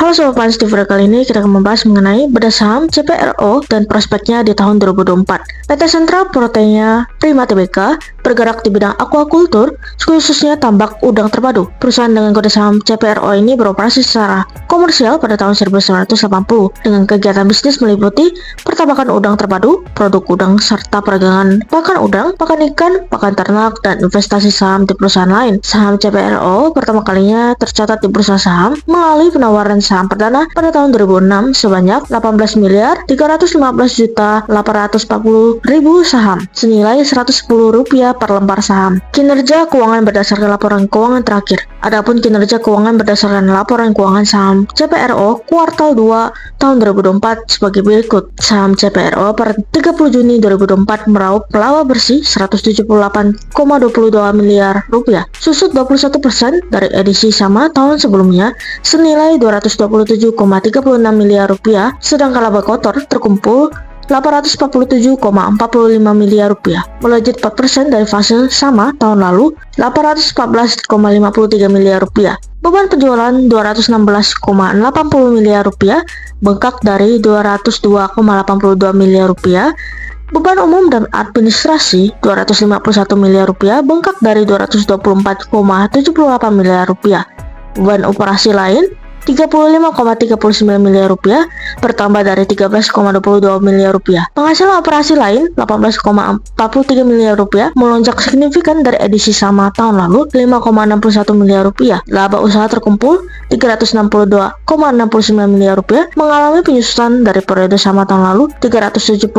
Halo Sobat Pans, di video kali ini kita akan membahas mengenai beda saham CPRO dan prospeknya di tahun 2024. PT Sentra Proteina Prima Tbk bergerak di bidang aquaculture, khususnya tambak udang terpadu. Perusahaan dengan kode saham CPRO ini beroperasi secara komersial pada tahun 1980 dengan kegiatan bisnis meliputi pertambakan udang terpadu, produk udang, serta perdagangan pakan udang, pakan ikan, pakan ternak, dan investasi saham di perusahaan lain. Saham CPRO pertama kalinya tercatat di bursa saham melalui penawaran saham perdana pada tahun 2006 sebanyak 18 miliar 315 juta 840 ribu saham senilai 110 rupiah per lembar saham. Kinerja keuangan berdasarkan laporan keuangan terakhir. Adapun kinerja keuangan berdasarkan laporan keuangan saham CPRO kuartal 2 tahun 2024 sebagai berikut. Saham CPRO per 30 Juni 2024 meraup laba bersih 178,22 miliar rupiah, susut 21% dari edisi sama tahun sebelumnya senilai 227,36 miliar rupiah, sedangkan laba kotor terkumpul 847,45 miliar rupiah, melejit 4% dari fase sama tahun lalu 814,53 miliar rupiah. Beban penjualan 216,80 miliar rupiah, bengkak dari 202,82 miliar rupiah. Beban umum dan administrasi 251 miliar rupiah, bengkak dari 224,78 miliar rupiah. Beban operasi lain 35,39 miliar rupiah, bertambah dari 13,22 miliar rupiah. Penghasilan operasi lain 18,43 miliar rupiah, melonjak signifikan dari edisi sama tahun lalu 5,61 miliar rupiah. Laba usaha terkumpul 362,69 miliar rupiah, mengalami penyusutan dari periode sama tahun lalu 378,32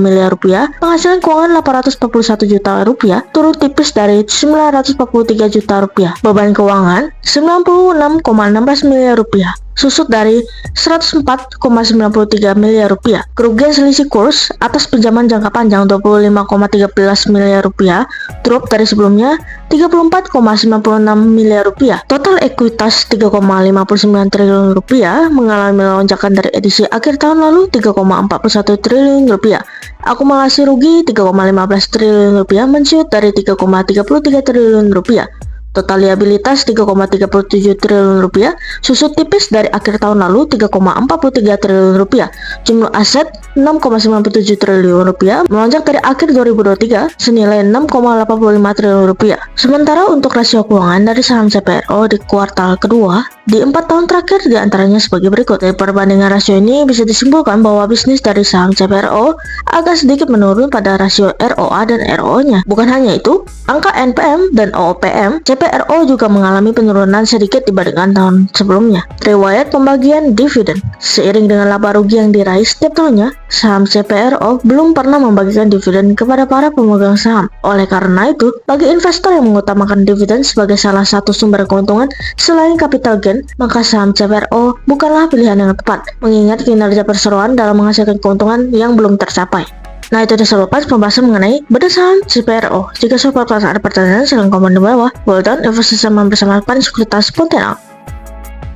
miliar rupiah. Penghasilan keuangan 841 juta rupiah, turun tipis dari 943 juta rupiah. Beban keuangan 96,16 miliar rupiah, susut dari 104,93 miliar rupiah. Kerugian selisih kurs atas pinjaman jangka panjang 25,13 miliar rupiah, drop dari sebelumnya 34,96 miliar rupiah. Total ekuitas 3,59 triliun rupiah, mengalami lonjakan dari edisi akhir tahun lalu 3,41 triliun rupiah. Akumulasi rugi 3,15 triliun rupiah, mencuat dari 3,33 triliun rupiah. Total liabilitas 3,37 triliun rupiah, susut tipis dari akhir tahun lalu 3,43 triliun rupiah. Jumlah aset 6,97 triliun rupiah, melonjak dari akhir 2023 senilai 6,85 triliun rupiah. Sementara untuk rasio keuangan dari saham CPRO di kuartal kedua di 4 tahun terakhir diantaranya sebagai berikut. Dari perbandingan rasio ini bisa disimpulkan bahwa bisnis dari saham CPRO agak sedikit menurun pada rasio ROA dan ROE-nya. Bukan hanya itu, angka NPM dan OOPM CPRO juga mengalami penurunan sedikit dibandingkan tahun sebelumnya. Riwayat pembagian dividen. Seiring dengan laba rugi yang diraih setiap tahunnya, saham CPRO belum pernah membagikan dividen kepada para pemegang saham. Oleh karena itu, bagi investor yang mengutamakan dividen sebagai salah satu sumber keuntungan selain capital gain, maka saham CPRO bukanlah pilihan yang tepat, mengingat kinerja perseroan dalam menghasilkan keuntungan yang belum tercapai. Nah, itu dia Sobat Pans pembahasan mengenai beda saham CPRO. Jika Sobat Pans ada pertanyaan, silahkan komen di bawah. Well done, investasi bersama Pans Sekuritas Pontianak.